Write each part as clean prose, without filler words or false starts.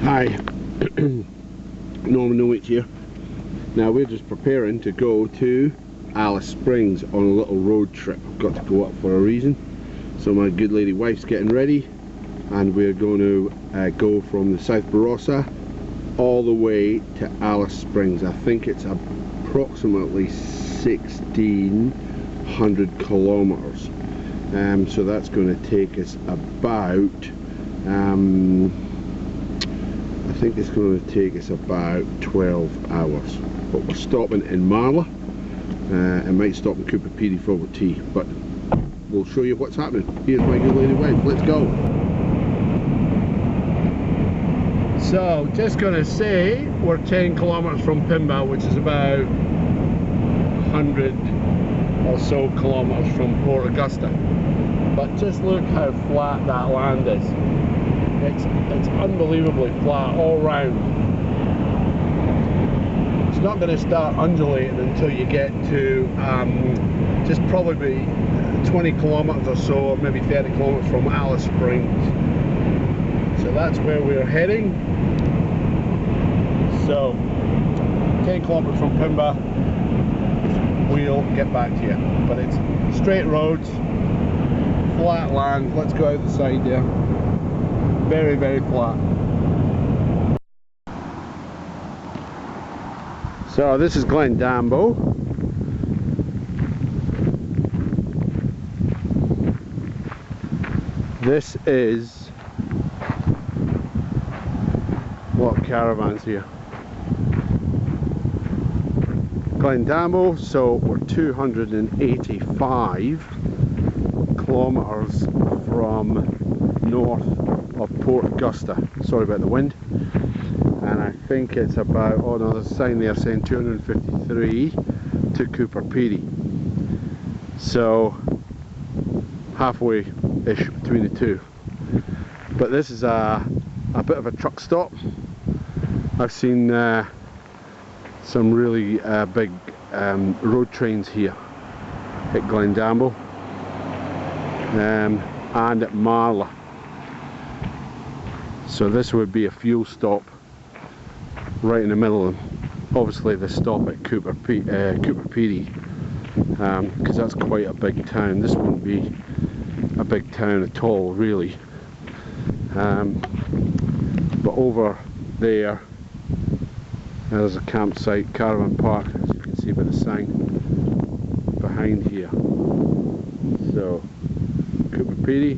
Hi, Norman Nowitch here. Now we're just preparing to go to Alice Springs on a little road trip. I've got to go up for a reason. So my good lady wife's getting ready and we're going to go from the South Barossa all the way to Alice Springs. I think it's approximately 1,600 kilometers. So that's going to take us about I think it's going to take us about 12 hours, but we're stopping in Marla and might stop in Cooper Pedy for our tea, but we'll show you what's happening. Here's my good lady wife, let's go. So just going to say we're 10 kilometers from Pimba, which is about 100 or so kilometers from Port Augusta, but just look how flat that land is. It's unbelievably flat all round. It's not going to start undulating until you get to just probably 20 kilometers or so, or maybe 30 kilometers from Alice Springs. So that's where we're heading. So 10 kilometers from Pimba, we'll get back to you. But it's straight roads, flat land. Let's go out the side there. Very, very flat. So this is Glendambo. This is a lot of caravans here. Glendambo, so we're 285 kilometers from north of Port Augusta. Sorry about the wind. And I think it's about, oh no, there's a sign there saying 253 to Cooper Pedy. So halfway-ish between the two. But this is a bit of a truck stop. I've seen some really big road trains here at Glendambo and at Marla. So this would be a fuel stop right in the middle of them. Obviously the stop at Cooper Pedy, because that's quite a big town. This wouldn't be a big town at all really. But over there, there's a campsite, caravan park, as you can see by the sign behind here. So Cooper Pedy,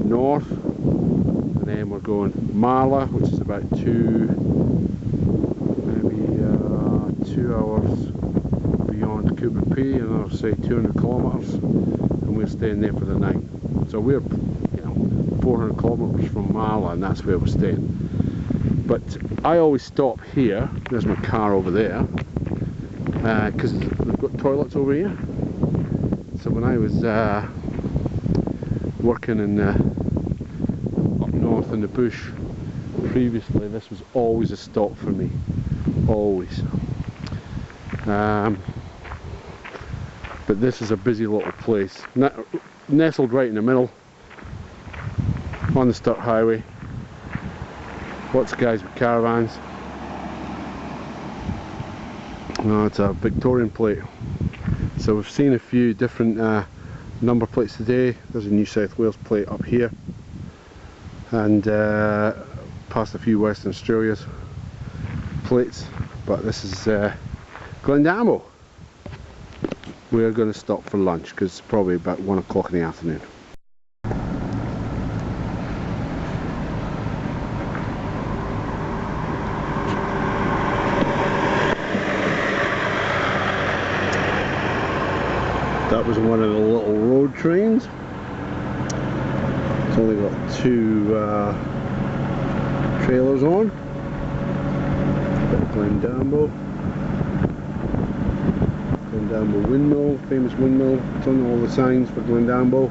north, and then we're going Marla, which is about 2 hours beyond Cooper Pedy, another say 200 kilometers, and we're staying there for the night. So we're 400 kilometers from Marla, and that's where we're staying. But I always stop here. There's my car over there, because they've got toilets over here. So when I was working in up north in the bush previously, this was always a stop for me, always. But this is a busy little place, nestled right in the middle on the Sturt Highway. Lots of guys with caravans. Oh, it's a Victorian plate. So we've seen a few different number plates today. There's a New South Wales plate up here, and past a few Western Australia's plates, but this is Glendambo. We're going to stop for lunch because it's probably about 1 o'clock in the afternoon. That was one of the little road trains. It's only got 2 trailers on. Glendambo windmill, famous windmill. It's on all the signs for Glendambo.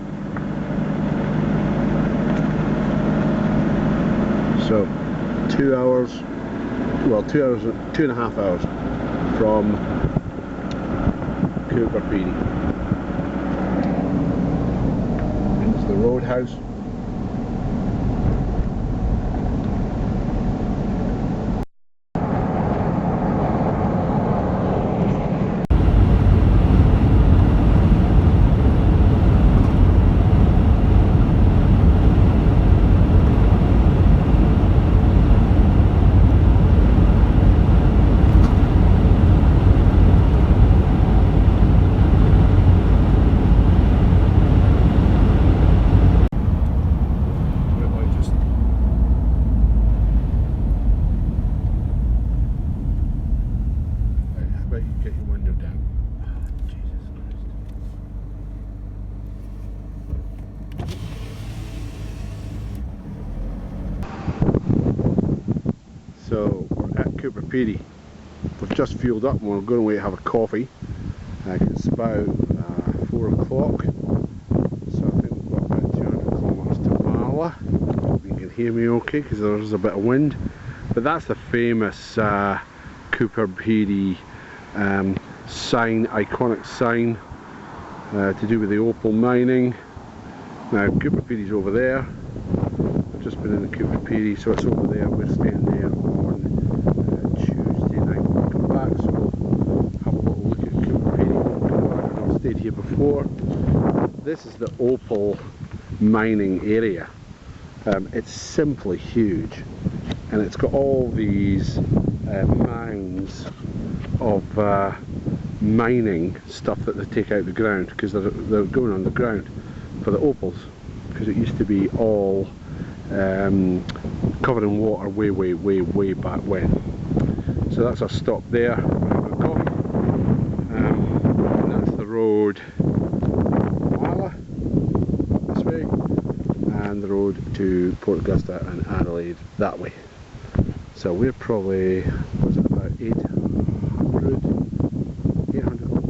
So 2 hours, well 2.5 hours from Cooper Pedy. It's the roadhouse. Peedy. We've just fueled up and we're going away to have a coffee. It's about 4 o'clock, so I think we've got about 200 kilometres to Marla. You can hear me okay because there's a bit of wind. But that's the famous Cooper Peedy sign, iconic sign to do with the opal mining. Now Cooper Peedy's over there. I've just been in the Cooper Peedy, so it's over there. We're staying there on Tuesday night when we come back, so we'll have a little look at Cooper Peedy when we come back. I've stayed here before. This is the opal mining area. It's simply huge, and it's got all these mounds of mining stuff that they take out of the ground, because they're going underground for the opals, because it used to be all covered in water way back when. So that's our stop there. We're having a coffee, and that's the road Marla this way, and the road to Port Augusta and Adelaide that way. So we're probably, was it about 800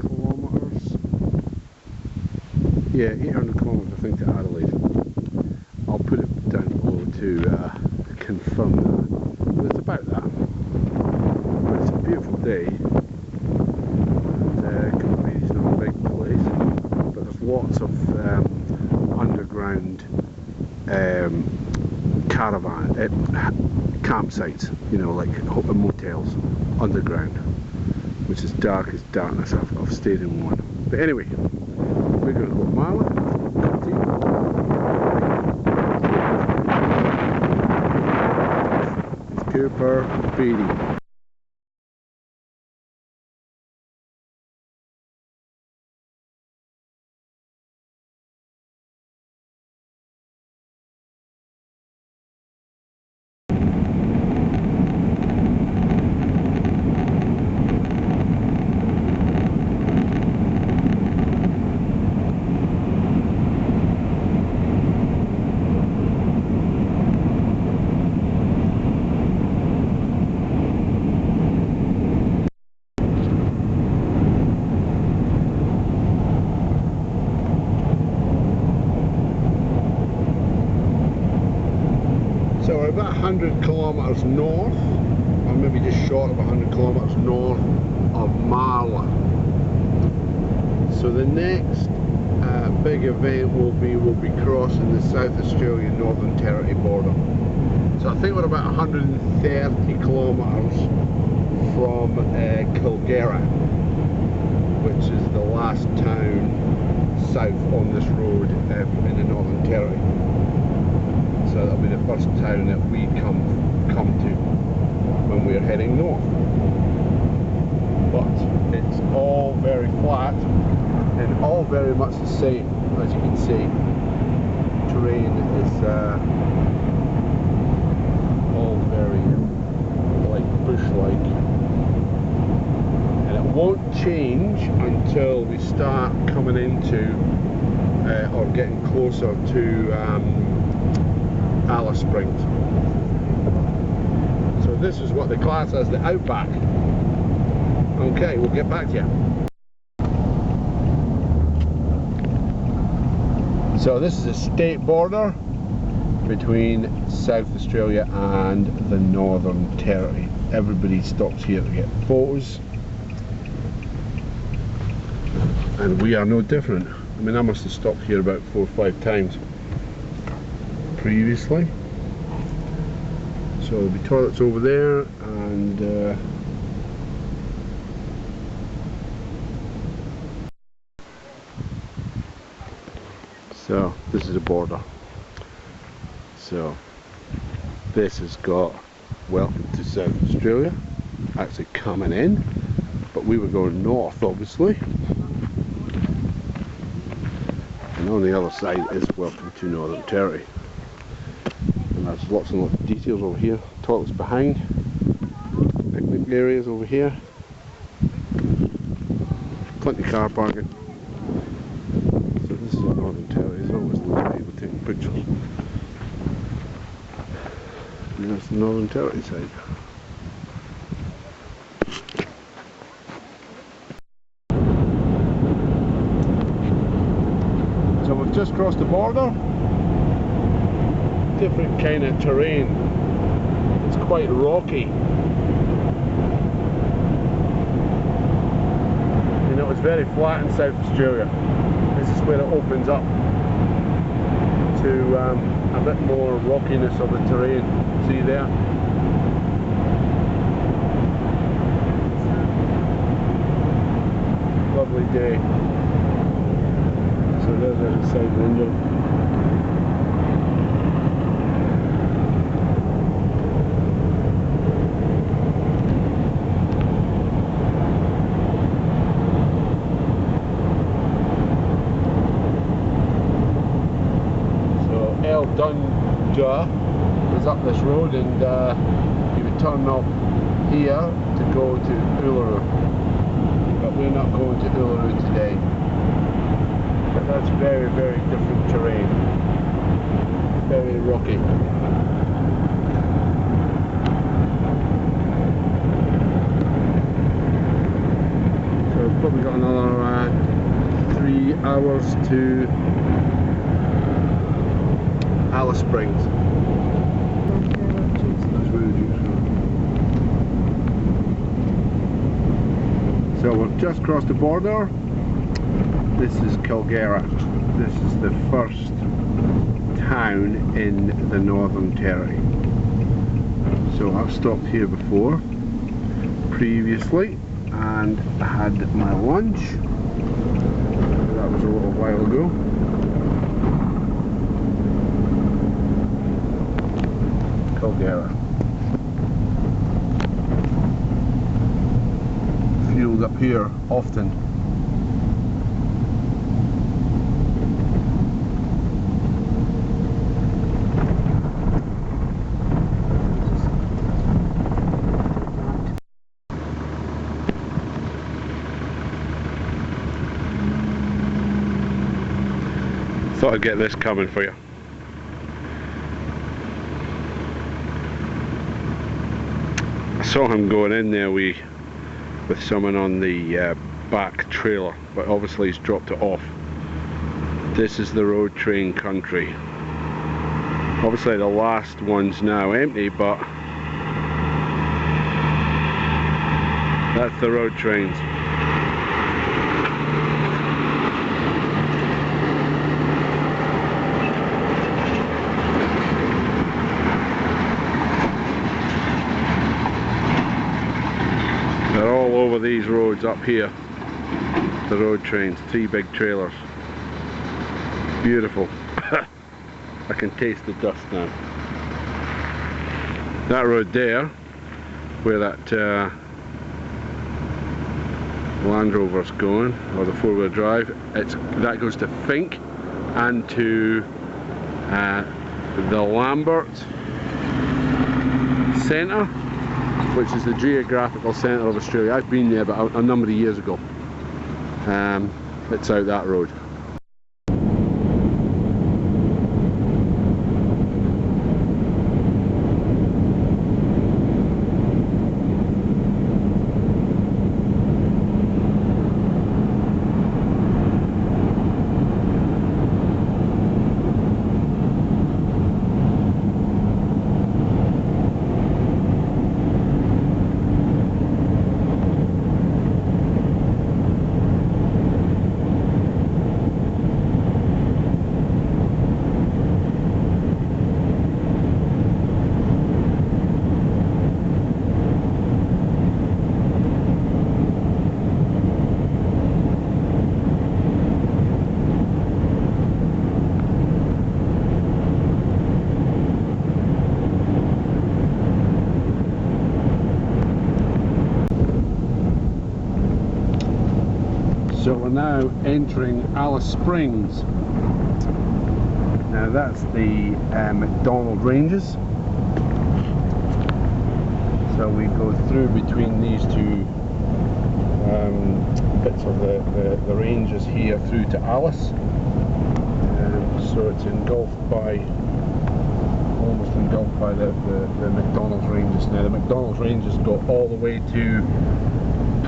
kilometres? Yeah, 800 kilometres I think to Adelaide. I'll put it down below to confirm that. But it's about that. But it's a beautiful day. And Cooper Peedy's not a big place, but there's lots of underground campsites, you know, like motels underground, which is dark as darkness. I've stayed in one. But anyway, we're going to go to Marla. It's Cooper Peedy. So we're about 100 kilometres north, or maybe just short of 100 kilometres north of Marla. So the next big event will be crossing the South Australian Northern Territory border. So I think we're about 130 kilometres from Kilgera, which is the last town south on this road in the Northern Territory. So that'll be the first town that we come to when we're heading north. But it's all very flat and all very much the same, as you can see. Terrain is all very like bush-like, and it won't change until we start coming into or getting closer to Alice Springs. So this is what they class as the outback. Okay, we'll get back to you. So this is a state border between South Australia and the Northern Territory. Everybody stops here to get photos, and we are no different. I mean, I must have stopped here about 4 or 5 times previously. So there'll be toilets over there, and so this is a border. So this has got welcome to South Australia actually coming in, but we were going north obviously, and on the other side is welcome to Northern Territory. And there's lots and lots of details over here. Toilets behind, picnic areas over here, plenty of car parking. So this is Northern Territory. There's always loads of people taking pictures. And that's the Northern Territory side. So we've just crossed the border. Different kind of terrain. It's quite rocky. You know, it's very flat in South Australia. This is where it opens up to a bit more rockiness of the terrain. See there? Lovely day. So there's the side window. Dundja is up this road, and you would turn up here to go to Uluru, but we're not going to Uluru today. But that's very, very different terrain, very rocky. So we've probably got another 3 hours to Alice Springs. So we've just crossed the border. This is Kilgera. This is the first town in the Northern Territory. So I've stopped here before, previously, and had my lunch. That was a little while ago. Kilgera. Fueled up here often. Thought I'd get this coming for you. I saw him going in there with someone on the back trailer, but obviously he's dropped it off. This is the road train country. Obviously the last one's now empty, but that's the road trains. Over these roads up here, the road trains, 3 big trailers. Beautiful. I can taste the dust now. That road there, where that Land Rover's going, or the 4-wheel drive, that goes to Fink and to the Lambert Centre, which is the geographical centre of Australia. I've been there but a number of years ago. It's out that road. So we're now entering Alice Springs. Now that's the McDonald Ranges. So we go through between these two bits of the ranges here through to Alice. So it's engulfed by, almost engulfed by the McDonald's Ranges. Now the McDonald's Ranges go all the way to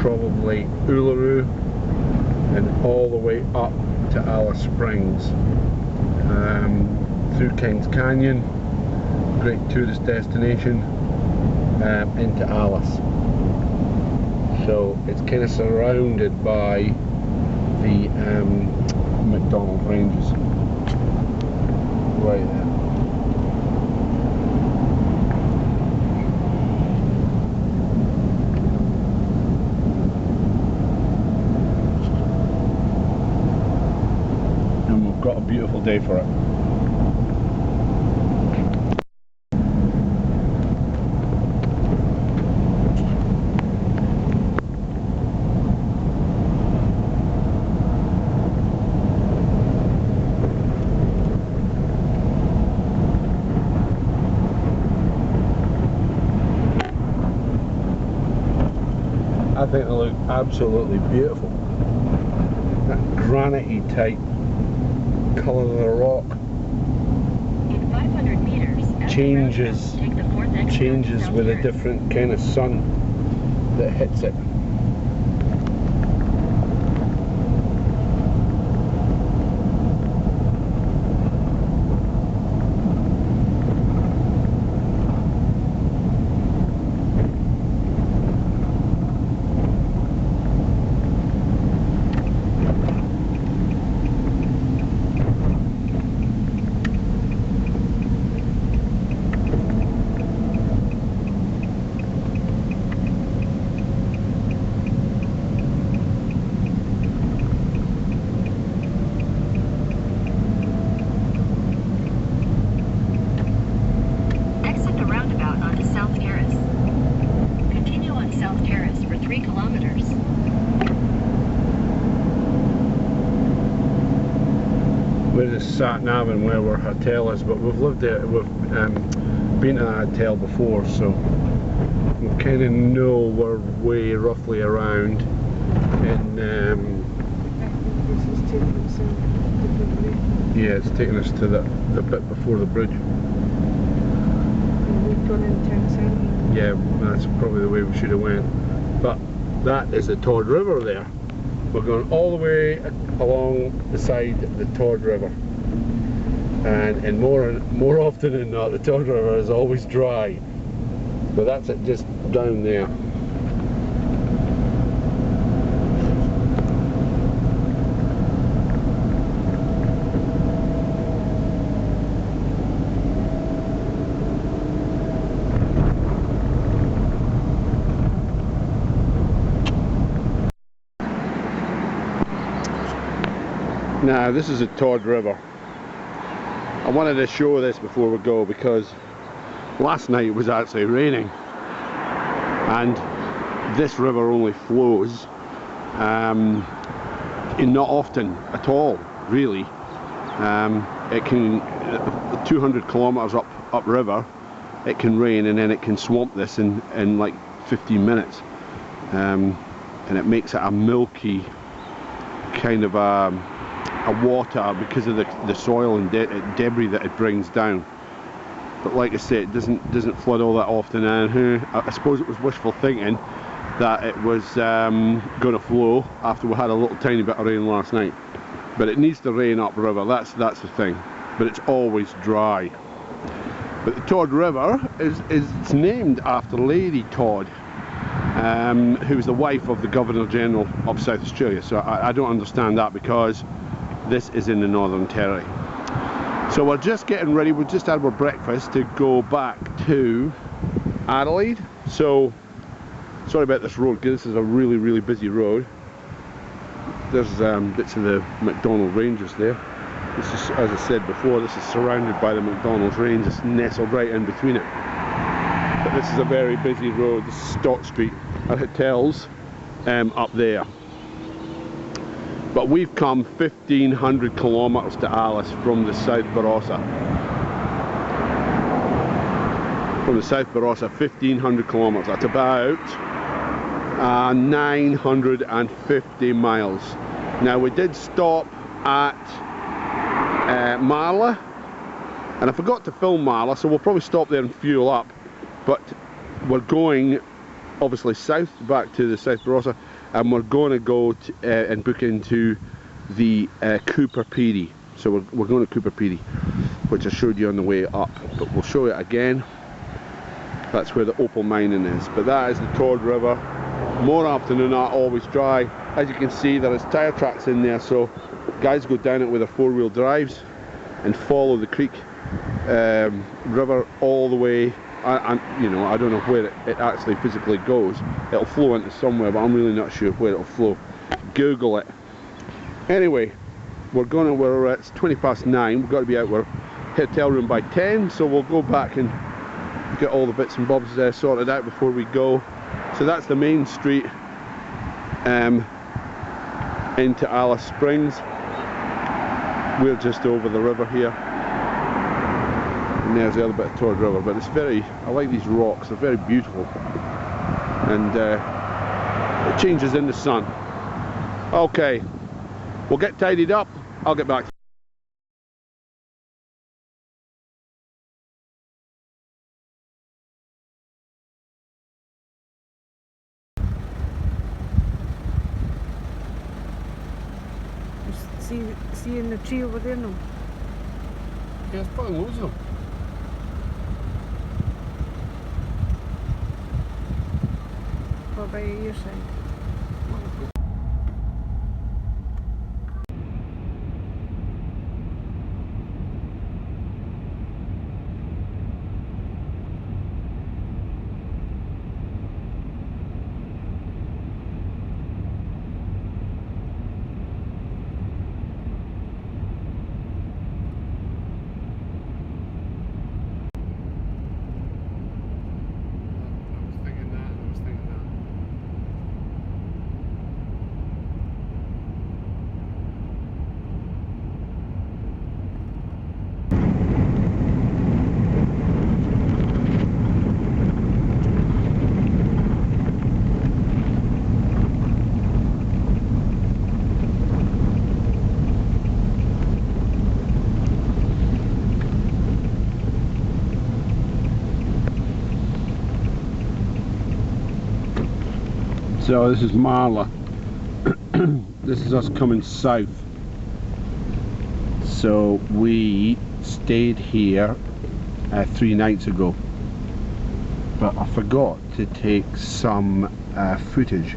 probably Uluru and all the way up to Alice Springs, through Kings Canyon, great tourist destination, into Alice. So it's kind of surrounded by the McDonnell Ranges right there. And we've got a beautiful day for it. I think they look absolutely beautiful. That granite-y type colour of the rock In 500 meters, changes with a different kind of sun that hits it. We're just sat naving where our hotel is, but we've lived there, we've been to that hotel before, so we kind of know our way roughly around. And yeah, it's taking us to the bit before the bridge. We've gone in town centre. Yeah, that's probably the way we should have went. But that is the Todd River there. We're going all the way along the side of the Todd River, and more often than not, the Todd River is always dry. But that's it, just down there. Now this is the Todd River. I wanted to show this before we go because last night it was actually raining, and this river only flows not often at all, really. It can 200 kilometers up river, it can rain and then it can swamp this in like 15 minutes, and it makes it a milky kind of a water because of the soil and debris that it brings down. But like I said, it doesn't flood all that often, and I suppose it was wishful thinking that it was going to flow after we had a little tiny bit of rain last night. But it needs to rain upriver, that's the thing. But it's always dry. But the Todd River is named after Lady Todd, who was the wife of the Governor General of South Australia. So I don't understand that, because this is in the Northern Territory. So we're just getting ready, we've just had our breakfast to go back to Adelaide. So sorry about this road, because this is a really busy road. There's bits of the McDonnell Ranges there. This is, as I said before, this is surrounded by the McDonnell Range, it's nestled right in between it. But this is a very busy road. This is Stott Street. Our hotel's up there. But we've come 1,500 kilometres to Alice from the South Barossa. From the South Barossa, 1,500 kilometres. That's about 950 miles. Now we did stop at Marla, and I forgot to film Marla, so we'll probably stop there and fuel up. But we're going obviously south back to the South Barossa, and we're going to go and book into the Cooper Pedy. So we're going to Cooper Pedy, which I showed you on the way up, but we'll show it again. That's where the opal mining is. But that is the Tord River. More often than not, always dry. As you can see, there is tyre tracks in there, so guys go down it with their four-wheel drives and follow the creek river all the way. And you know, I don't know where it actually physically goes. It'll flow into somewhere, but I'm really not sure where it'll flow. Google it. Anyway, it's 9:20. We've got to be out of our hotel room by 10, so we'll go back and get all the bits and bobs sorted out before we go. So that's the main street into Alice Springs. We're just over the river here, and there's the other bit of Tord River. But it's I like these rocks, they're very beautiful, and it changes in the sun. Okay, we'll get tidied up, I'll get back. See in the tree over there now? Yeah, there's probably loads of them. What by your side? So this is Marla. This is us coming south. So we stayed here 3 nights ago, but I forgot to take some footage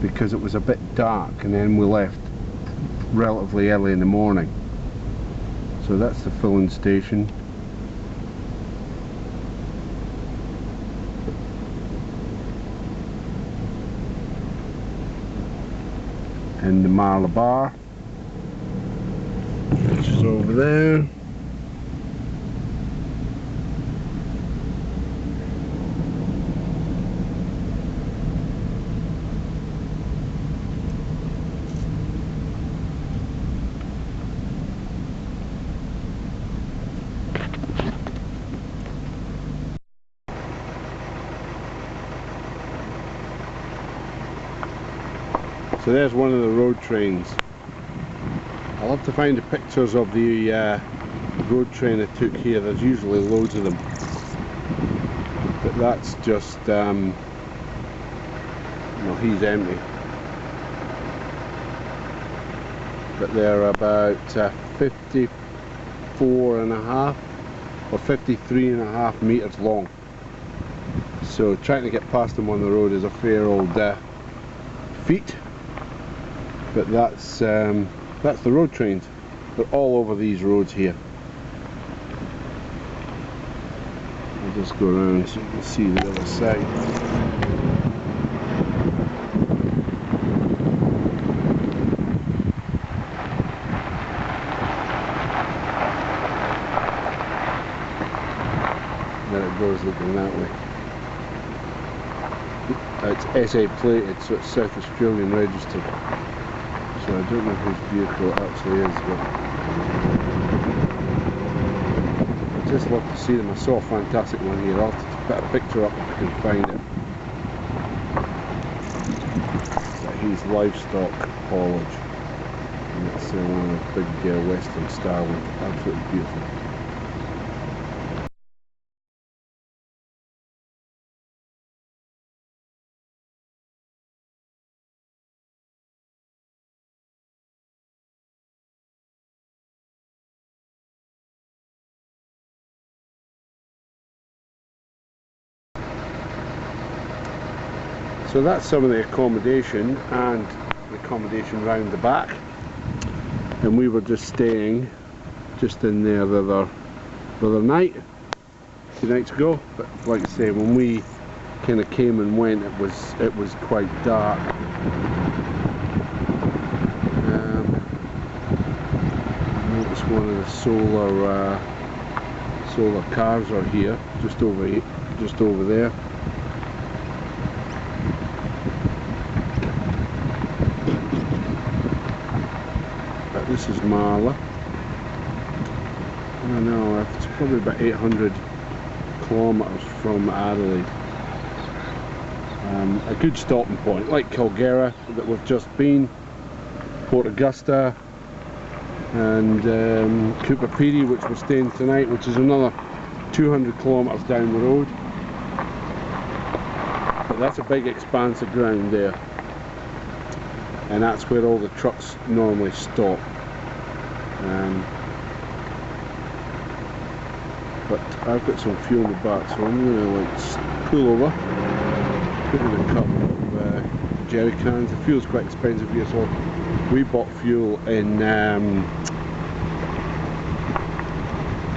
because it was a bit dark, and then we left relatively early in the morning. So that's the filling station. And the Marla Bar, which is over there. So there's one of the road trains. I'll have to find the pictures of the road train I took here. There's usually loads of them, but that's just well, he's empty, but they're about 54.5 or 53.5 meters long, so trying to get past them on the road is a fair old feat. But that's the road trains. They're all over these roads here. I'll just go around so you can see the other side. There it goes, looking that way. It's SA plated, so it's South Australian registered. So I don't know whose vehicle it actually is, but I just love to see them. I saw a fantastic one here. I'll have to put a picture up if I can find it. He's Livestock Haulage, and it's one of the big Western style ones. Absolutely beautiful. So that's some of the accommodation and the accommodation round the back, and we were just staying just in there the other night, 2 nights ago. But like I say, when we kind of came and went, it was quite dark. Notice one of the solar cars are here, just over there. But this is Marla. I don't know, it's probably about 800 kilometres from Adelaide. A good stopping point, like Kilgera that we've just been, Port Augusta, and Cooper Pedy, which we're staying tonight, which is another 200 kilometres down the road. But that's a big expanse of ground there, and that's where all the trucks normally stop. But I've got some fuel in the back, so I'm going to like pull over, put in a couple of jerry cans. The fuel's quite expensive here, so we bought fuel in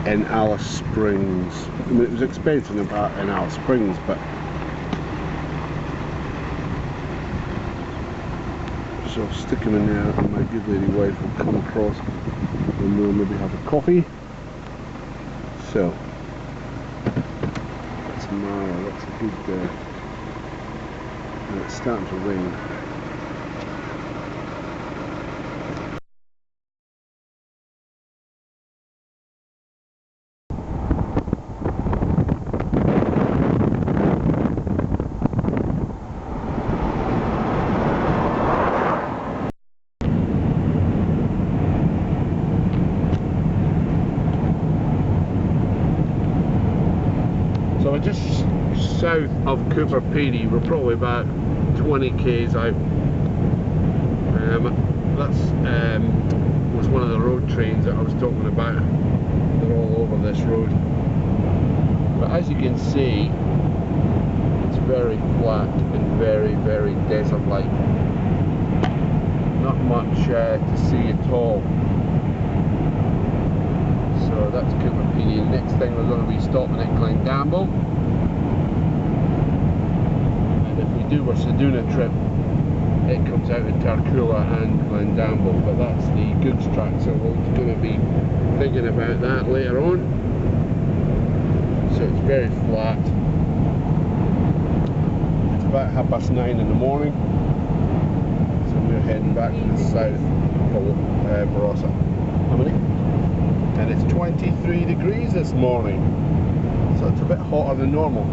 Alice Springs. I mean, it was expensive in Alice Springs, but so I'll stick them in there, and my good lady wife will come across and we'll maybe have a coffee. So that's Mara, that's a good and it's starting to rain. So we're just south of Cooper Pedy. We're probably about 20 k's out. That's was one of the road trains that I was talking about. They're all over this road. But as you can see, it's very flat and very, very desert-like. Not much to see at all. So that's Cooper Pedy. The next thing we're going to be stopping at Glendamble. And if we do our Ceduna trip, it comes out in Tarcoola and Glendamble. But that's the goods track, so we're going to be thinking about that later on. So it's very flat. It's about 9:30 in the morning. So we're heading back to the south for Barossa. How many? And it's 23 degrees this morning, so it's a bit hotter than normal.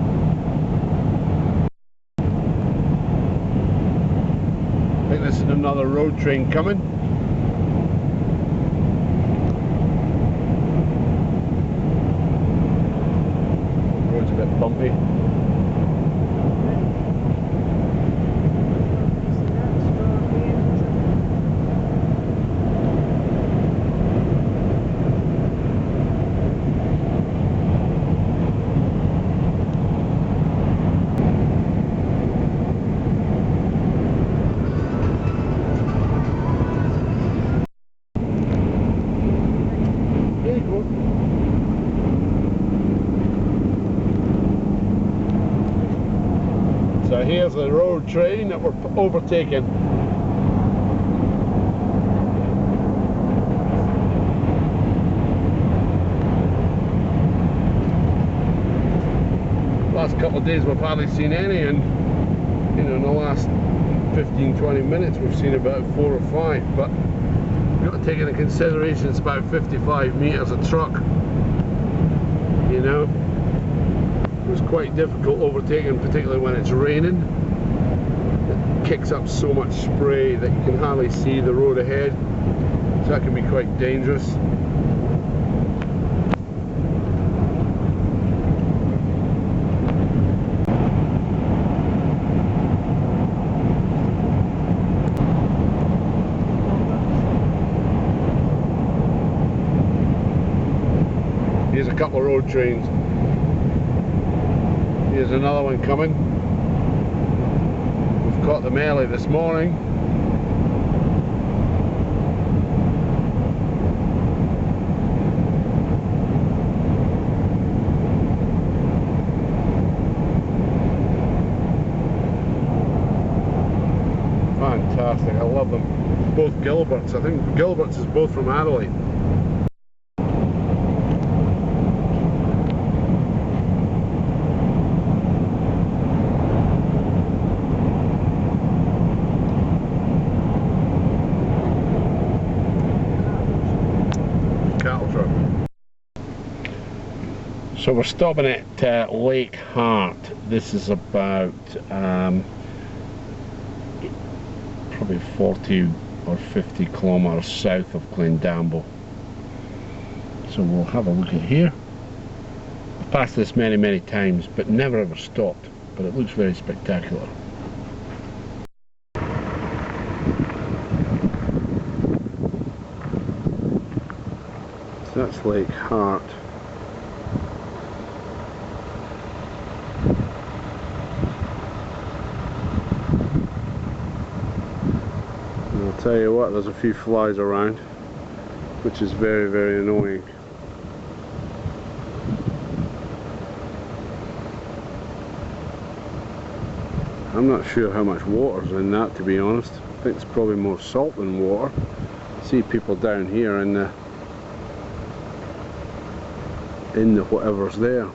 I think this is another road train coming. The road's a bit bumpy. So here's the road train that we're overtaking. Last couple of days we've hardly seen any, and you know, in the last 15-20 minutes we've seen about 4 or 5, but you've got to take into consideration it's about 55 metres a truck, you know. It was quite difficult overtaking, particularly when it's raining. It kicks up so much spray that you can hardly see the road ahead, so that can be quite dangerous. Here's a couple of road trains. Here's another one coming. caught them early this morning. Fantastic, I love them. Both Gilberts. I think Gilberts is both from Adelaide. Cattle truck. So we're stopping at Lake Hart. This is about probably 40 or 50 kilometres south of Glendamble. So we'll have a look at here. I've passed this many times but never ever stopped, but it looks very spectacular. So that's Lake Hart. I'll tell you what, there's a few flies around, which is very annoying. I'm not sure how much water's in that, to be honest. I think it's probably more salt than water. I see people down here in the whatever's there.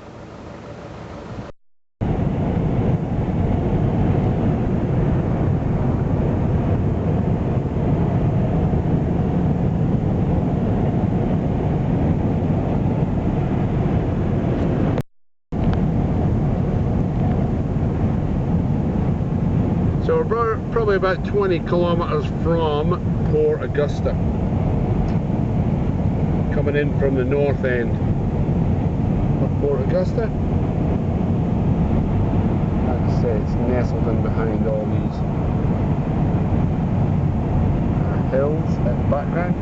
So we're probably about 20 kilometres from Port Augusta, coming in from the north end of Port Augusta. Like I say, it's nestled in behind all these hills at the background.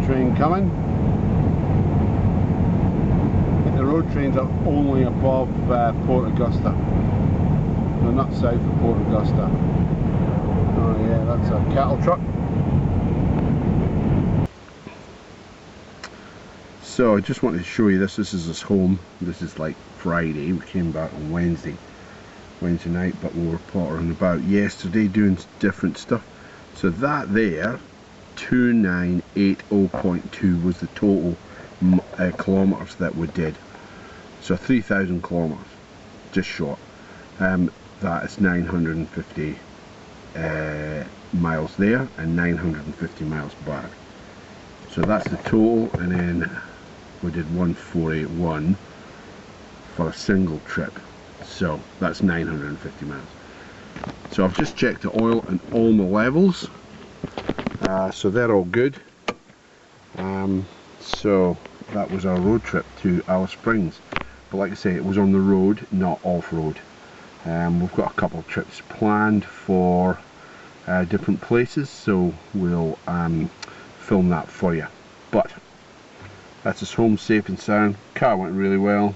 Train coming. I think the road trains are only above Port Augusta. They're not south of Port Augusta. Oh yeah, that's a cattle truck. So I just wanted to show you this. This is his home. This is like Friday. We came back on Wednesday night, but we were pottering about yesterday doing different stuff. So that there, 2980.2 was the total kilometres that we did. So 3,000 kilometres, just short. That is 950 miles there and 950 miles back. So that's the total, and then we did 1481 for a single trip. So that's 950 miles. So I've just checked the oil and all my levels. So they're all good. So that was our road trip to Alice Springs, but like I say, it was on the road, not off-road. We've got a couple of trips planned for different places, so we'll film that for you. But that's us home safe and sound. Car went really well.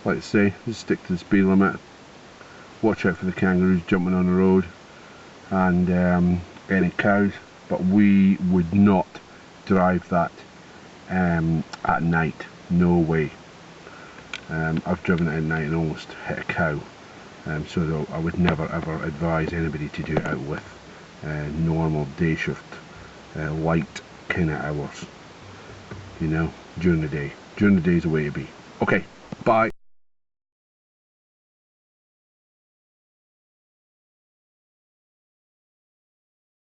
Like I say, just stick to the speed limit, watch out for the kangaroos jumping on the road, and any cows. But we would not drive that at night, no way. I've driven it at night and almost hit a cow, so I would never ever advise anybody to do it out with normal day shift, light kind of hours, you know, during the day. During the day is the way to be. Okay, bye.